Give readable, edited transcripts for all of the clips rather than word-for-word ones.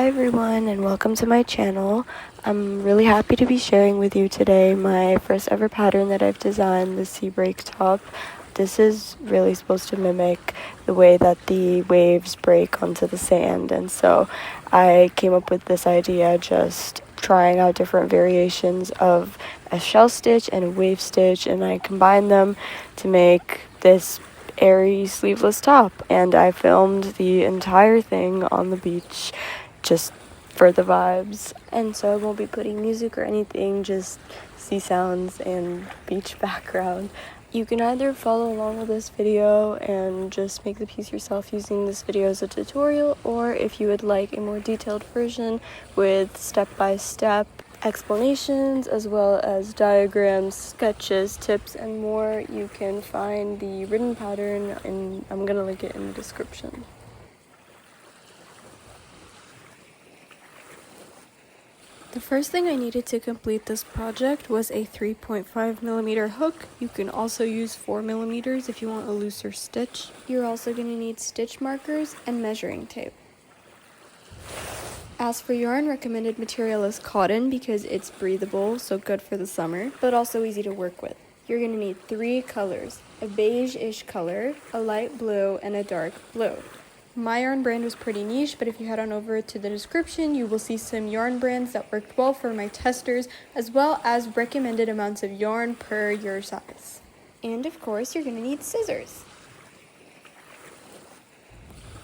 Hi everyone and welcome to my channel. I'm really happy to be sharing with you today my first ever pattern that I've designed, the seabreak top. This is really supposed to mimic the way that the waves break onto the sand, and so I came up with this idea just trying out different variations of a shell stitch and a wave stitch, and I combined them to make this airy sleeveless top, and I filmed the entire thing on the beach just for the vibes. And so I won't be putting music or anything, just sea sounds and beach background. You can either follow along with this video and just make the piece yourself using this video as a tutorial, or if you would like a more detailed version with step-by-step explanations as well as diagrams, sketches, tips, and more, you can find the written pattern, and I'm gonna link it in the description. The first thing I needed to complete this project was a 3.5mm hook. You can also use 4mm if you want a looser stitch. You're also going to need stitch markers and measuring tape. As for yarn, recommended material is cotton because it's breathable, so good for the summer, but also easy to work with. You're going to need 3 colors, a beige-ish color, a light blue, and a dark blue. My yarn brand was pretty niche, but if you head on over to the description, you will see some yarn brands that worked well for my testers, as well as recommended amounts of yarn per your size. And of course, you're going to need scissors.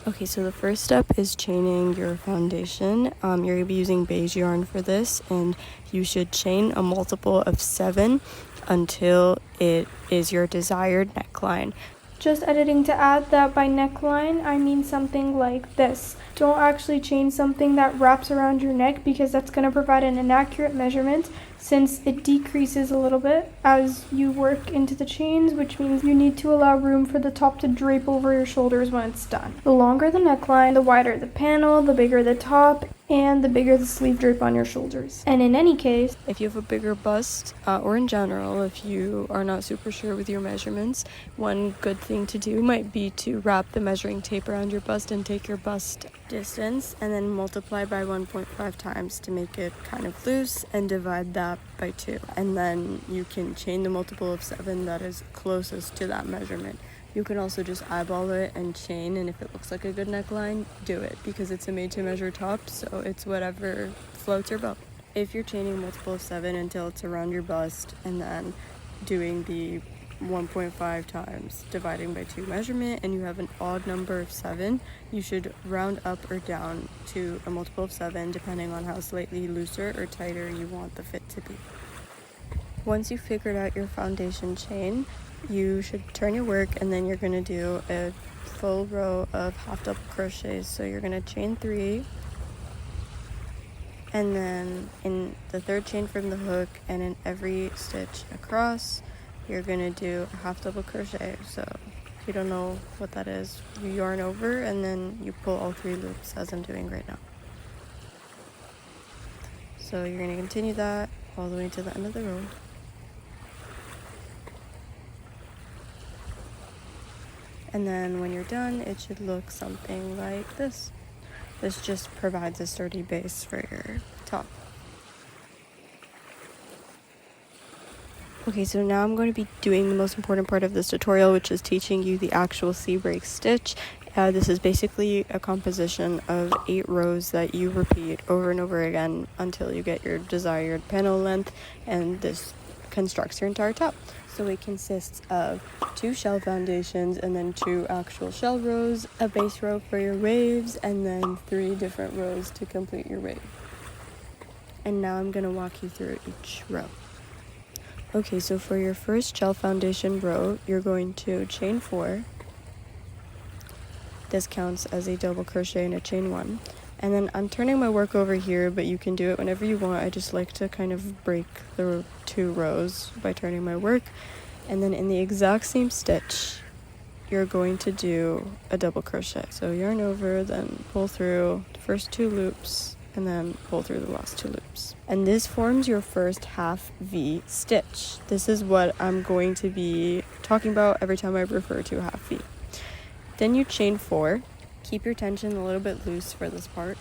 Okay, so the first step is chaining your foundation. You're going to be using beige yarn for this, and you should chain a multiple of 7 until it is your desired neckline. Just editing to add that by neckline, I mean something like this. Don't actually chain something that wraps around your neck because that's going to provide an inaccurate measurement since it decreases a little bit as you work into the chains, which means you need to allow room for the top to drape over your shoulders when it's done. The longer the neckline, the wider the panel, the bigger the top, and the bigger the sleeve drape on your shoulders. And in any case, if you have a bigger bust, or in general, if you are not super sure with your measurements, one good thing to do might be to wrap the measuring tape around your bust and take your bust distance and then multiply by 1.5 times to make it kind of loose and divide that by 2. And then you can chain the multiple of 7 that is closest to that measurement. You can also just eyeball it and chain, and if it looks like a good neckline, do it, because it's a made-to-measure top, so it's whatever floats your boat. If you're chaining multiple of 7 until it's around your bust, and then doing the 1.5 times dividing by 2 measurement, and you have an odd number of 7, you should round up or down to a multiple of 7, depending on how slightly looser or tighter you want the fit to be. Once you've figured out your foundation chain, you should turn your work, and then you're going to do a full row of half double crochets. So you're going to chain 3, and then in the third chain from the hook and in every stitch across, you're going to do a half double crochet. So if you don't know what that is, you yarn over and then you pull all 3 loops as I'm doing right now. So you're going to continue that all the way to the end of the row. And then when you're done, it should look something like this. This just provides a sturdy base for your top. Okay, so now I'm going to be doing the most important part of this tutorial, which is teaching you the actual seabreak stitch. This is basically a composition of 8 rows that you repeat over and over again until you get your desired panel length, and this constructs your entire top. So it consists of 2 shell foundations and then 2 actual shell rows, a base row for your waves, and then 3 different rows to complete your wave. And now I'm going to walk you through each row. Okay, so for your first shell foundation row, you're going to chain 4. This counts as a double crochet and a chain 1. And then I'm turning my work over here, but you can do it whenever you want. I just like to kind of break the 2 rows by turning my work. And then in the exact same stitch, you're going to do a double crochet. So yarn over, then pull through the first 2 loops, and then pull through the last 2 loops. And this forms your first half V stitch. This is what I'm going to be talking about every time I refer to half V. Then you chain 4. Keep your tension a little bit loose for this part.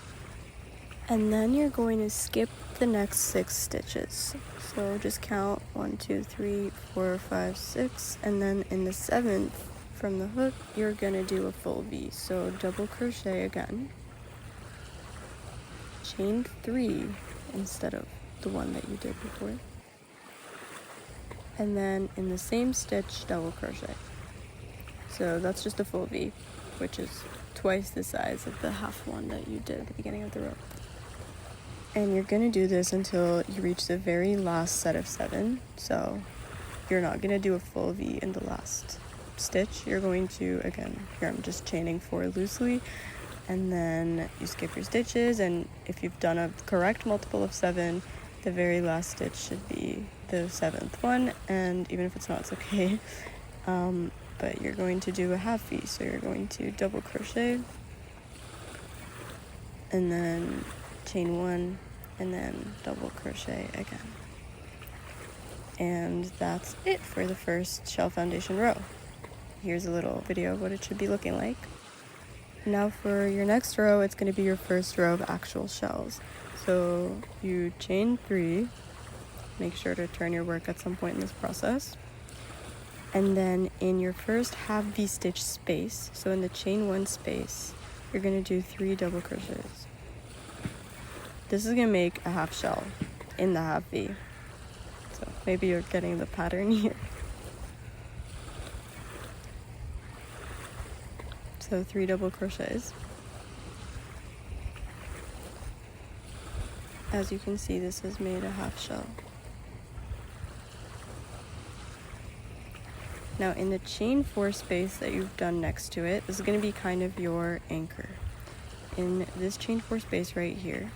And then you're going to skip the next 6 stitches. So just count 1, 2, 3, 4, 5, 6, and then in the 7th from the hook, you're gonna do a full V. So double crochet again, chain 3 instead of the one that you did before, and then in the same stitch, double crochet. So that's just a full V, which is twice the size of the half one that you did at the beginning of the row. And you're gonna do this until you reach the very last set of 7. So you're not gonna do a full V in the last stitch. You're going to, again, here I'm just chaining 4 loosely, and then you skip your stitches, and if you've done a correct multiple of 7, the very last stitch should be the 7th one, and even if it's not, it's okay. But you're going to do a half V, so you're going to double crochet, and then chain 1, and then double crochet again. And that's it for the first shell foundation row. Here's a little video of what it should be looking like. Now for your next row, it's going to be your first row of actual shells. So you chain 3, make sure to turn your work at some point in this process. And then in your first half V stitch space, so in the chain 1 space, you're going to do 3 double crochets. This is going to make a half shell in the half V. So maybe you're getting the pattern here. So 3 double crochets. As you can see, this has made a half shell. Now in the chain 4 space that you've done next to it, this is going to be kind of your anchor. In this chain 4 space right here,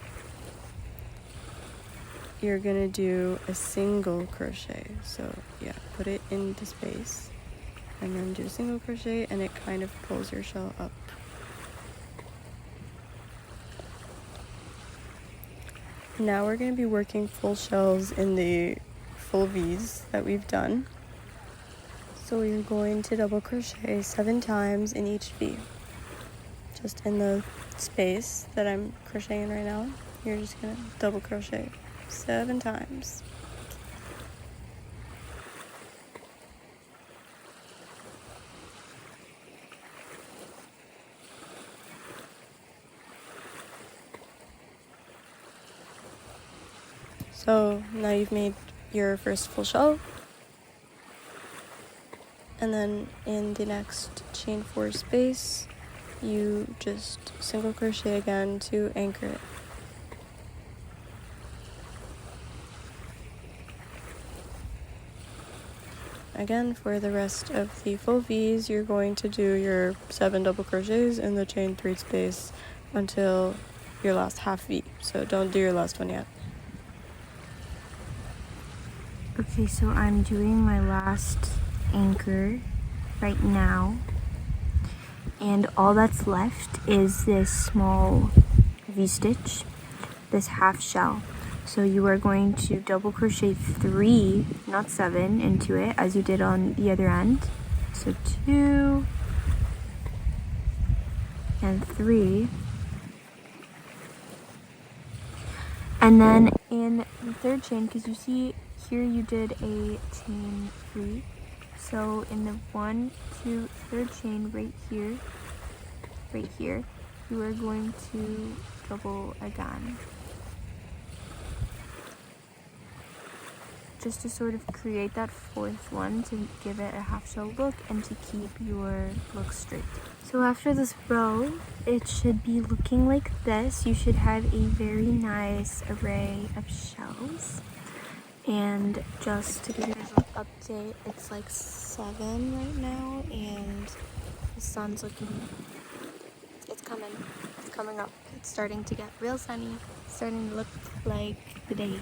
you're going to do a single crochet. So yeah, put it into space, and then do a single crochet, and it kind of pulls your shell up. Now we're going to be working full shells in the full V's that we've done. So we're going to double crochet 7 times in each V. Just in the space that I'm crocheting right now, you're just going to double crochet 7 times. So now you've made your first full shell, and then in the next chain 4 space, you just single crochet again to anchor it. Again, for the rest of the full V's, you're going to do your 7 double crochets in the chain 3 space until your last half V. So don't do your last one yet. Okay, so I'm doing my last anchor right now, and all that's left is this small V-stitch, this half shell. So you are going to double crochet 3, not 7, into it as you did on the other end. So 2 and 3. And then in the third chain, because you see here you did a chain 3. So in the 1, 2, third chain right here, you are going to double again. Just to sort of create that 4th one to give it a half shell look and to keep your look straight. So after this row, it should be looking like this. You should have a very nice array of shells. And just to give you guys an update, it's like 7 right now, and the sun's looking, it's coming up. It's starting to get real sunny. It's starting to look like the day.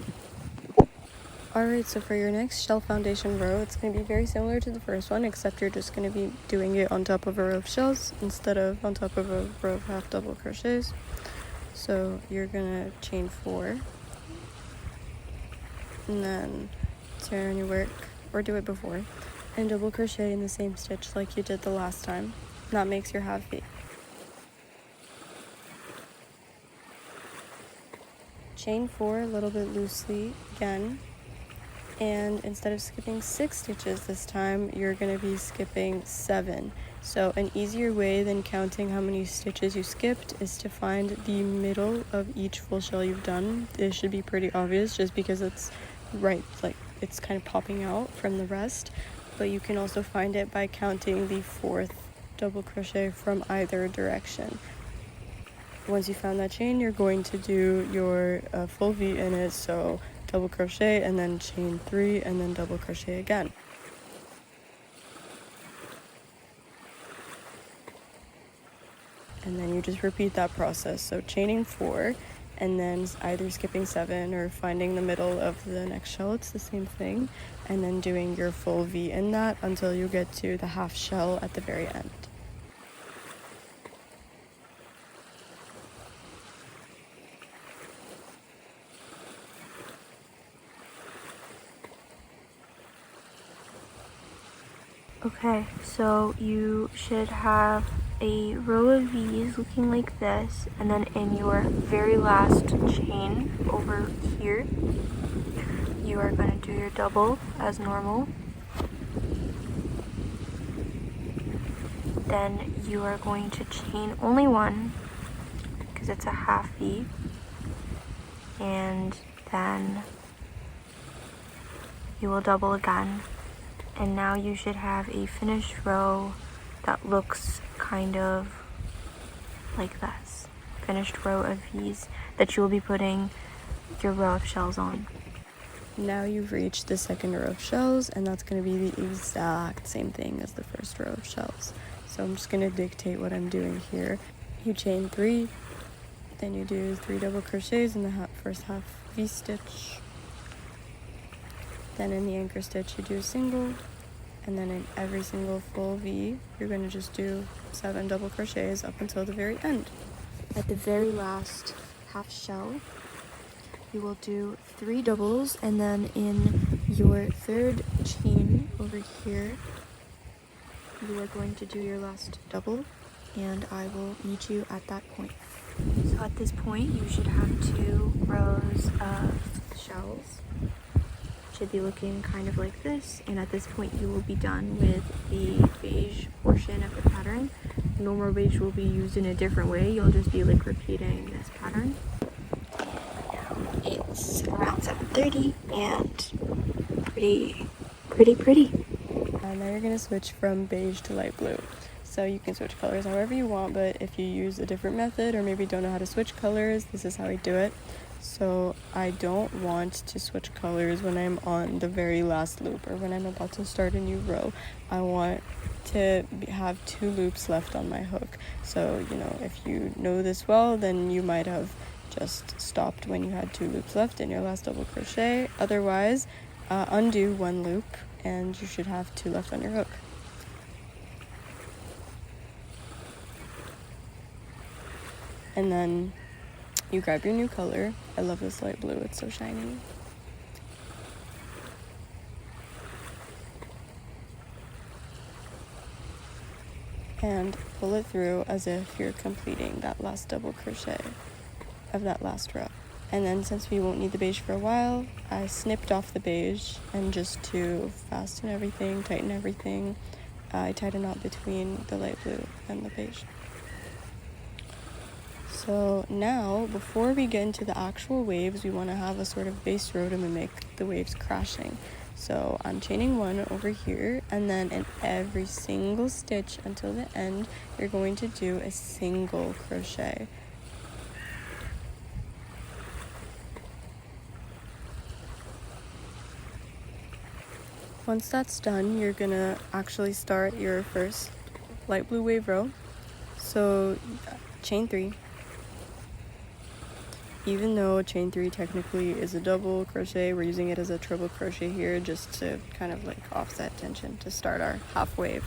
Alright, so for your next shell foundation row, it's going to be very similar to the first one, except you're just going to be doing it on top of a row of shells instead of on top of a row of half double crochets. So you're going to chain 4, and then turn your work, or do it before, and double crochet in the same stitch like you did the last time. That makes your half V. chain 4 a little bit loosely again, and instead of skipping 6 stitches this time, you're going to be skipping 7. So an easier way than counting how many stitches you skipped is to find the middle of each full shell you've done. This should be pretty obvious just because it's right, like it's kind of popping out from the rest, but you can also find it by counting the 4th double crochet from either direction. Once you found that chain, you're going to do your full V in it, so double crochet and then chain 3 and then double crochet again. And then you just repeat that process, so chaining 4 and then either skipping 7 or finding the middle of the next shell, it's the same thing, and then doing your full V in that until you get to the half shell at the very end. Okay, so you should have a row of V's looking like this, and then in your very last chain over here, you are going to do your double as normal. Then you are going to chain only 1 because it's a half V, and then you will double again. And now you should have a finished row that looks kind of like this. Finished row of V's that you will be putting your row of shells on. Now you've reached the second row of shells, and that's going to be the exact same thing as the first row of shells. So I'm just going to dictate what I'm doing here. You chain 3, then you do 3 double crochets in the first half V stitch. Then in the anchor stitch you do a single, and then in every single full V you're going to just do 7 double crochets up until the very end. At the very last half shell you will do 3 doubles, and then in your third chain over here you are going to do your last double, and I will meet you at that point. So at this point you should have 2 rows of shells. Should be looking kind of like this, and at this point you will be done with the beige portion of the pattern. Normal beige will be used in a different way. You'll just be like repeating this pattern. It's around 7:30 and pretty. Now you're going to switch from beige to light blue. So you can switch colors however you want, but if you use a different method or maybe don't know how to switch colors, this is how I do it. So I don't want to switch colors when I'm on the very last loop or when I'm about to start a new row. I want to have 2 loops left on my hook. So, you know, if you know this well, then you might have just stopped when you had 2 loops left in your last double crochet. Otherwise, undo 1 loop and you should have 2 left on your hook. And then you grab your new color. I love this light blue, it's so shiny. And pull it through as if you're completing that last double crochet of that last row. And then since we won't need the beige for a while, I snipped off the beige, and just to fasten everything, tighten everything, I tied a knot between the light blue and the beige. So now, before we get into the actual waves, we want to have a sort of base row to mimic the waves crashing. So I'm chaining 1 over here, and then in every single stitch until the end, you're going to do a single crochet. Once that's done, you're gonna actually start your first light blue wave row. So chain 3. Even though chain 3 technically is a double crochet, we're using it as a triple crochet here just to kind of like offset tension to start our half wave.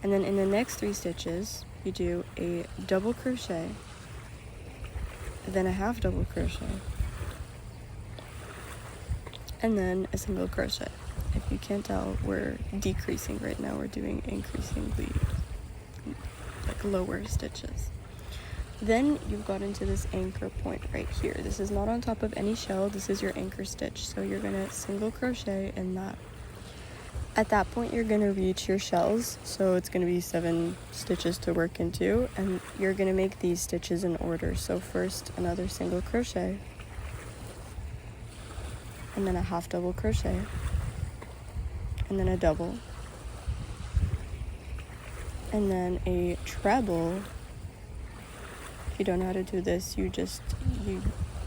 And then in the next 3 stitches you do a double crochet, then a half double crochet, and then a single crochet. If you can't tell, we're decreasing right now, we're doing increasingly like lower stitches. Then you've got into this anchor point right here. This is not on top of any shell, this is your anchor stitch. So you're gonna single crochet in that. At that point, you're gonna reach your shells, so it's gonna be 7 stitches to work into, and you're gonna make these stitches in order. So first, another single crochet, and then a half double crochet, and then a double, and then a treble. If you don't know how to do this, you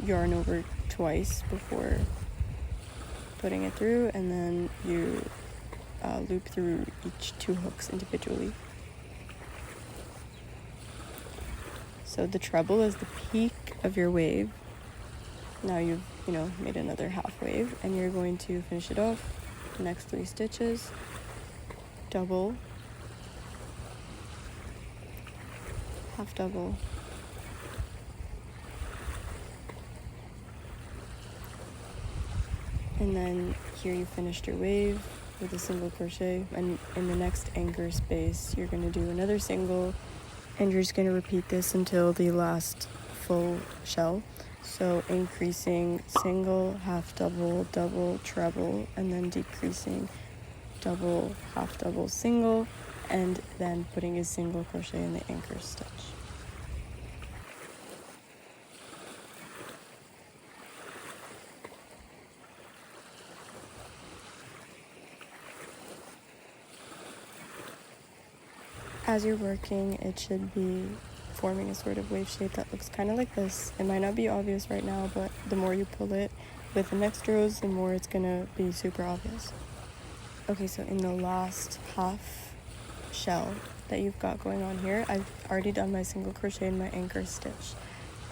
yarn over twice before putting it through, and then you loop through each 2 hooks individually. So the treble is the peak of your wave. Now you've made another half wave, and you're going to finish it off the next 3 stitches, double, half double, and then here you finished your wave with a single crochet, and in the next anchor space you're going to do another single, and you're just going to repeat this until the last full shell. So increasing single, half double, double, treble, and then decreasing double, half double, single, and then putting a single crochet in the anchor stitch. As you're working, it should be forming a sort of wave shape that looks kind of like this. It might not be obvious right now, but the more you pull it with the next rows, the more it's gonna be super obvious. Okay, so in the last half shell that you've got going on here, I've already done my single crochet in my anchor stitch.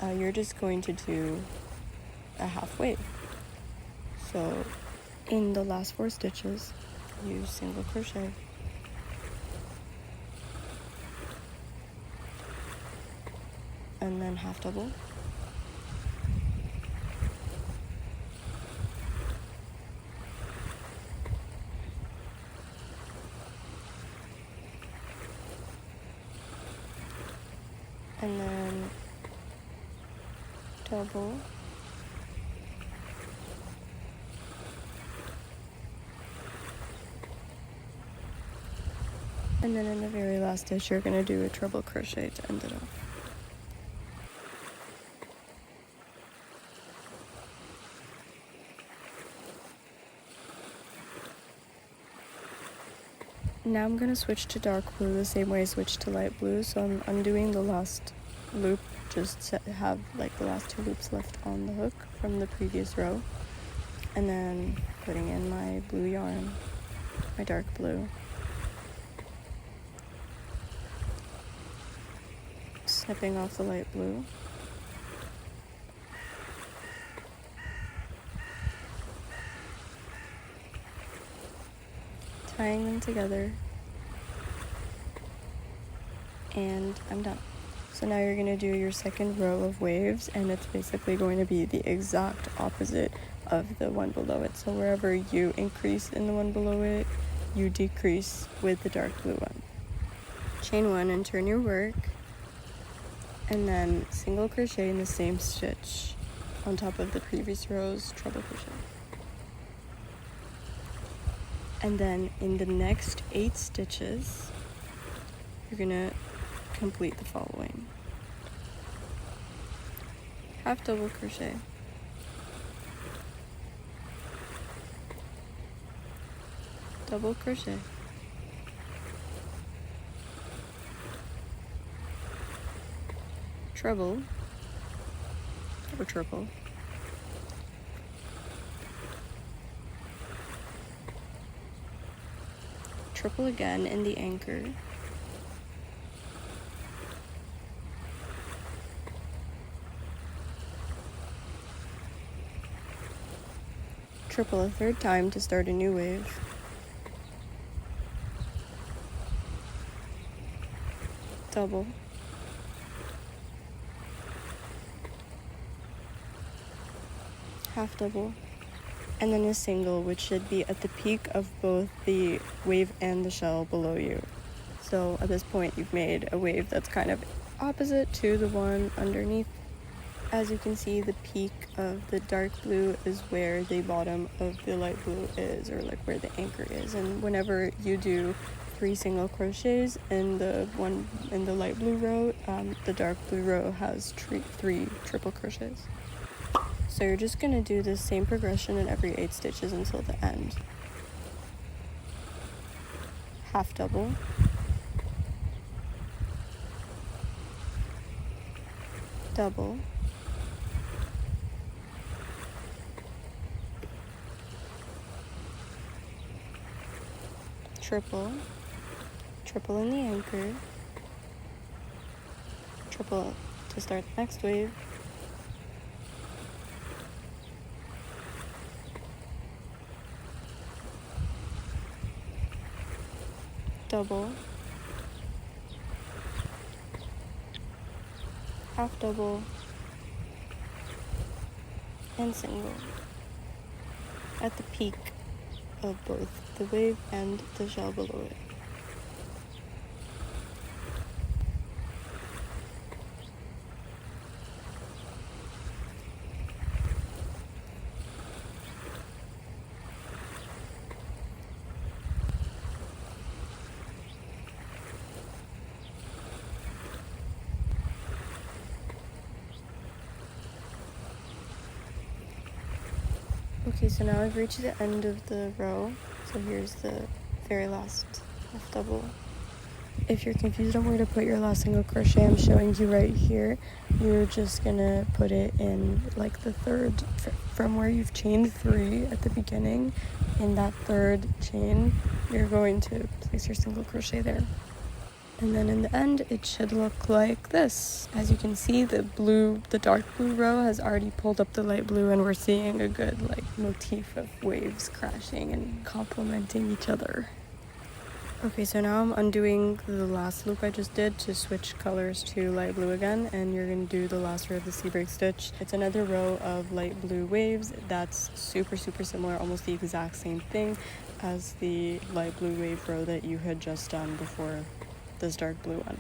You're just going to do a half wave. So in the last 4 stitches, you single crochet, and then half double, and then double, and then in the very last stitch you're going to do a treble crochet to end it off. Now I'm going to switch to dark blue the same way I switched to light blue. So I'm undoing the last loop just to have like the last 2 loops left on the hook from the previous row. And then putting in my blue yarn, my dark blue. Snipping off the light blue. Tying them together, and I'm done. So now you're going to do your second row of waves, and it's basically going to be the exact opposite of the one below it. So wherever you increase in the one below it, you decrease with the dark blue one. Chain 1 and turn your work, and then single crochet in the same stitch on top of the previous row's treble crochet. And then in the next 8 stitches, you're gonna complete the following. Half double crochet, double crochet, treble or triple, triple again in the anchor, triple a third time to start a new wave, double, half double, and then a single, which should be at the peak of both the wave and the shell below you. So at this point you've made a wave that's kind of opposite to the one underneath. As you can see, the peak of the dark blue is where the bottom of the light blue is, or like where the anchor is. And whenever you do 3 single crochets in the one in the light blue row, the dark blue row has 3 triple crochets. So you're just gonna do the same progression in every 8 stitches until the end. Half double, double, triple, triple in the anchor, triple to start the next wave, double, half double, and single at the peak of both the wave and the shell below it. Okay, so now I've reached the end of the row, so here's the very last half double. If you're confused on where to put your last single crochet, I'm showing you right here. You're just gonna put it in like the third, from where you've chained 3 at the beginning. In that third chain, you're going to place your single crochet there. And then in the end, it should look like this. As you can see, the dark blue row has already pulled up the light blue, and we're seeing a good like motif of waves crashing and complementing each other. Okay, so now I'm undoing the last loop I just did to switch colors to light blue again, and you're going to do the last row of the seabreak stitch. It's another row of light blue waves that's super similar, almost the exact same thing as the light blue wave row that you had just done before this dark blue one.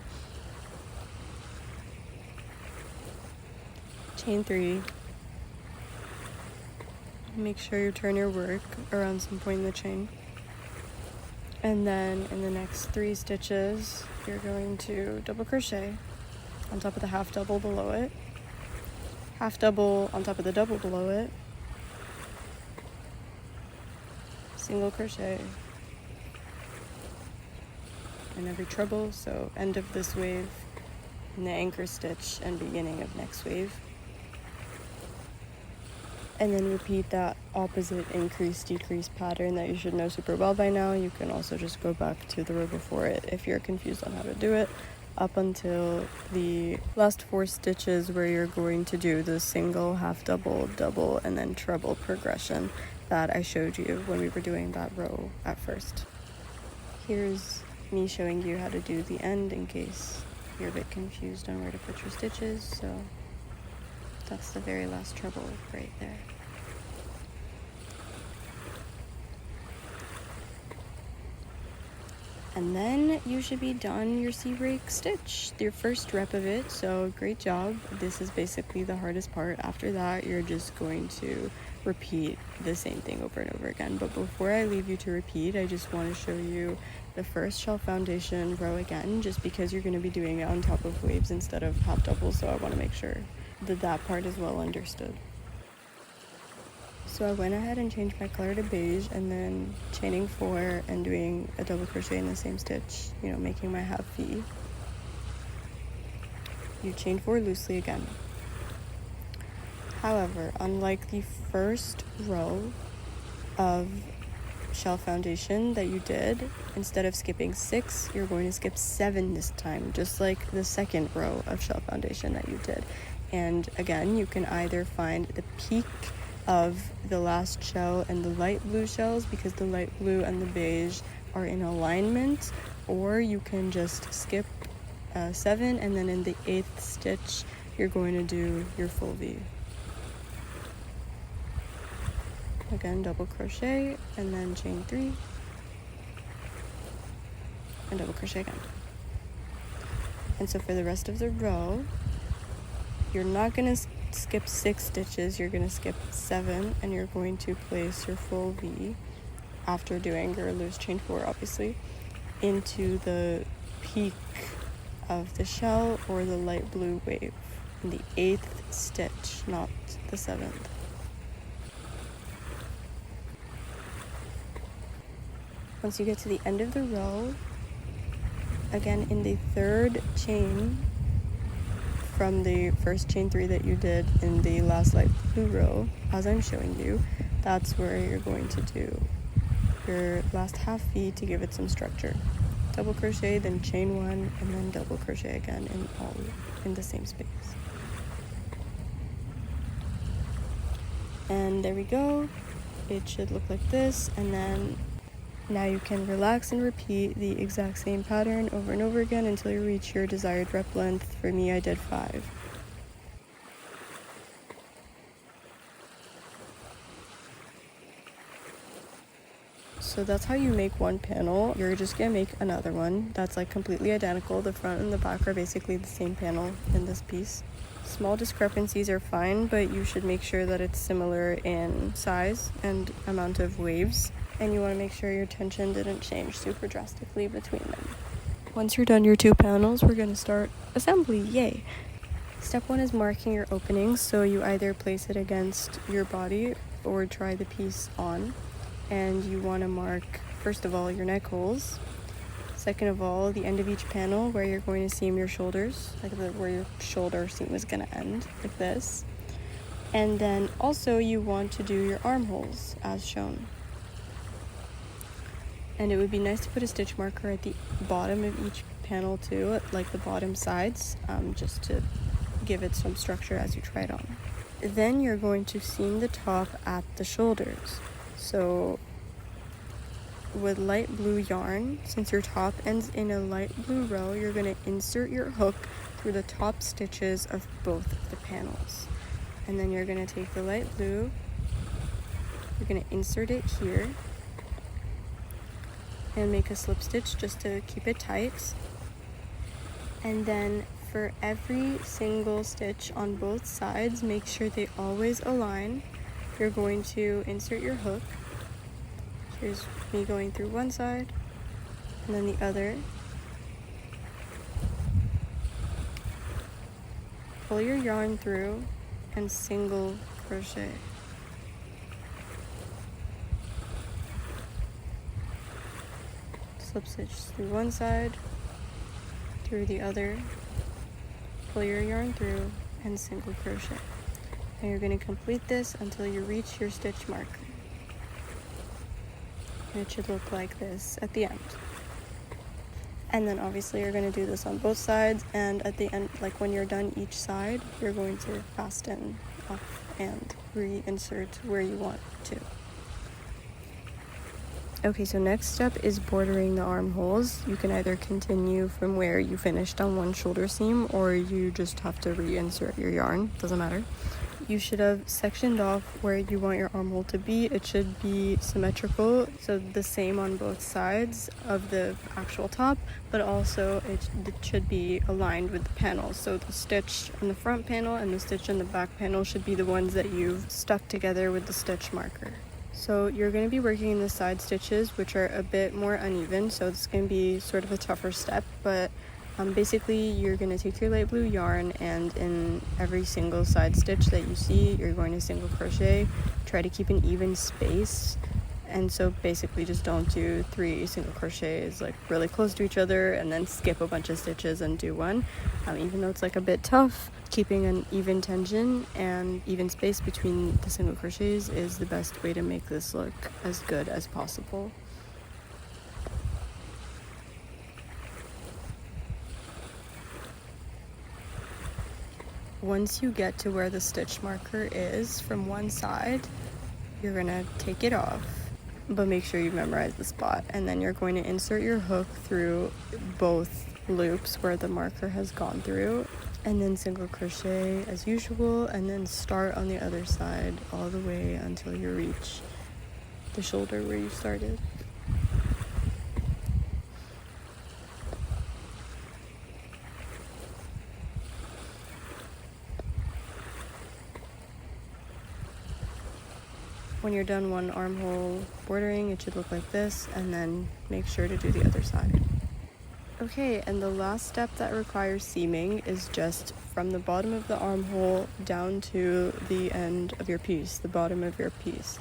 Chain 3. Make sure you turn your work around some point in the chain. And then in the next 3 stitches, you're going to double crochet on top of the half double below it, half double on top of the double below it, single crochet in every treble, so end of this wave in the anchor stitch and beginning of next wave. And then repeat that opposite increase-decrease pattern that you should know super well by now. You can also just go back to the row before it if you're confused on how to do it, up until the last 4 stitches where you're going to do the single, half double, double, and then treble progression that I showed you when we were doing that row at first. Here's me showing you how to do the end in case you're a bit confused on where to put your stitches. So that's the very last treble right there. And then you should be done your seabreak stitch, your first rep of it, so great job. This is basically the hardest part. After that, you're just going to repeat the same thing over and over again. But before I leave you to repeat, I just want to show you the first shell foundation row again, just because you're going to be doing it on top of waves instead of half doubles, so I want to make sure that that part is well understood. So I went ahead and changed my color to beige, and then chaining 4 and doing a double crochet in the same stitch, making my half V. You chain 4 loosely again. However, unlike the first row of shell foundation that you did, instead of skipping 6, you're going to skip 7 this time, just like the second row of shell foundation that you did. And again, you can either find the peak of the last shell and the light blue shells, because the light blue and the beige are in alignment, or you can just skip 7, and then in the 8th stitch you're going to do your full V. Again, double crochet and then chain 3 and double crochet again. And so for the rest of the row, you're not going to skip 6 stitches, you're going to skip 7, and you're going to place your full V after doing your loose chain 4, obviously, into the peak of the shell or the light blue wave in the 8th stitch, not the 7th. Once you get to the end of the row, again in the 3rd chain from the first chain 3 that you did in the last light blue row, as I'm showing you, that's where you're going to do your last half V to give it some structure. Double crochet, then chain 1, and then double crochet again in the same space. And there we go. It should look like this, and then now you can relax and repeat the exact same pattern over and over again until you reach your desired rep length. For me, I did 5. So that's how you make one panel. You're just gonna make another one that's like completely identical. The front and the back are basically the same panel in this piece. Small discrepancies are fine, but you should make sure that it's similar in size and amount of waves. And you want to make sure your tension didn't change super drastically between them. Once you're done your 2 panels, we're going to start assembly. Yay! Step 1 is marking your openings, so you either place it against your body or try the piece on. And you want to mark, first of all, your neck holes. Second of all, the end of each panel where you're going to seam your shoulders, like where your shoulder seam is going to end, like this. And then also you want to do your armholes as shown. And it would be nice to put a stitch marker at the bottom of each panel too, like the bottom sides, just to give it some structure as you try it on. Then you're going to seam the top at the shoulders. So with light blue yarn, since your top ends in a light blue row, you're going to insert your hook through the top stitches of both of the panels. And then you're going to take the light blue, you're going to insert it here, and make a slip stitch just to keep it tight. And then for every single stitch on both sides, make sure they always align. You're going to insert your hook. Here's me going through one side and then the other. Pull your yarn through and single crochet. Slip stitch through one side, through the other, pull your yarn through, and single crochet. And you're going to complete this until you reach your stitch marker. And it should look like this at the end. And then obviously you're going to do this on both sides, and at the end, like when you're done each side, you're going to fasten off and reinsert where you want to. Okay, so next step is bordering the armholes. You can either continue from where you finished on one shoulder seam, or you just have to reinsert your yarn, doesn't matter. You should have sectioned off where you want your armhole to be. It should be symmetrical, so the same on both sides of the actual top, but also it should be aligned with the panels. So the stitch on the front panel and the stitch on the back panel should be the ones that you've stuck together with the stitch marker. So you're going to be working in the side stitches, which are a bit more uneven, so it's going to be sort of a tougher step, but basically you're going to take your light blue yarn, and in every single side stitch that you see, you're going to single crochet. Try to keep an even space, and so basically just don't do 3 single crochets like really close to each other and then skip a bunch of stitches and do one. Even though it's like a bit tough, keeping an even tension and even space between the single crochets is the best way to make this look as good as possible. Once you get to where the stitch marker is from one side, you're gonna take it off, but make sure you memorize the spot, and then you're going to insert your hook through both loops where the marker has gone through, and then single crochet as usual, and then start on the other side all the way until you reach the shoulder where you started. When you're done one armhole bordering, it should look like this, and then make sure to do the other side. Okay, and the last step that requires seaming is just from the bottom of the armhole down to the end of your piece, the bottom of your piece.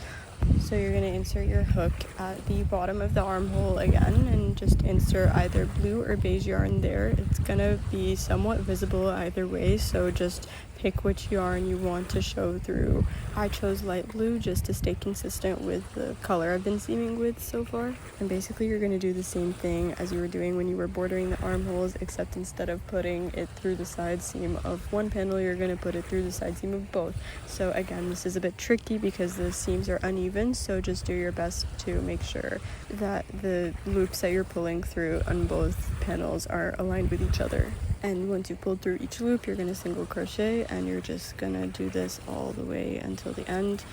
So you're going to insert your hook at the bottom of the armhole again, and just insert either blue or beige yarn there. It's going to be somewhat visible either way, so just pick which yarn you want to show through. I chose light blue just to stay consistent with the color I've been seaming with so far. And basically you're going to do the same thing as you were doing when you were bordering the armholes, except instead of putting it through the side seam of one panel, you're going to put it through the side seam of both. So again, this is a bit tricky because the seams are uneven, so just do your best to make sure that the loops that you're pulling through on both panels are aligned with each other. And once you pulled through each loop, you're going to single crochet, and you're just going to do this all the way until the end.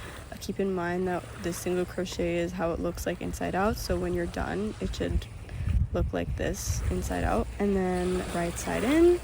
Keep in mind that this single crochet is how it looks like inside out, so when you're done, it should look like this inside out. And then right side in,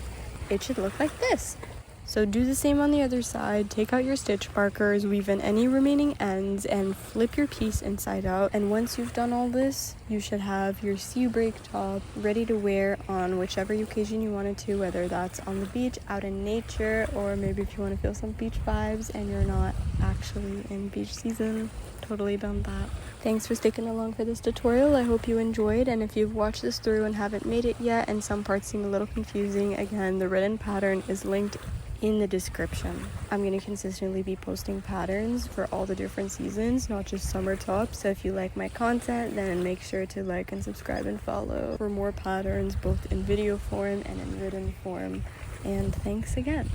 it should look like this. So do the same on the other side. Take out your stitch markers, weave in any remaining ends, and flip your piece inside out. And once you've done all this, you should have your seabreak top ready to wear on whichever occasion you wanted to, whether that's on the beach, out in nature, or maybe if you want to feel some beach vibes and you're not actually in beach season. Totally done that. Thanks for sticking along for this tutorial. I hope you enjoyed, and if you've watched this through and haven't made it yet and some parts seem a little confusing, again, the written pattern is linked in the description. I'm going to consistently be posting patterns for all the different seasons, not just summer tops. So if you like my content, then make sure to like and subscribe and follow for more patterns, both in video form and in written form. And thanks again.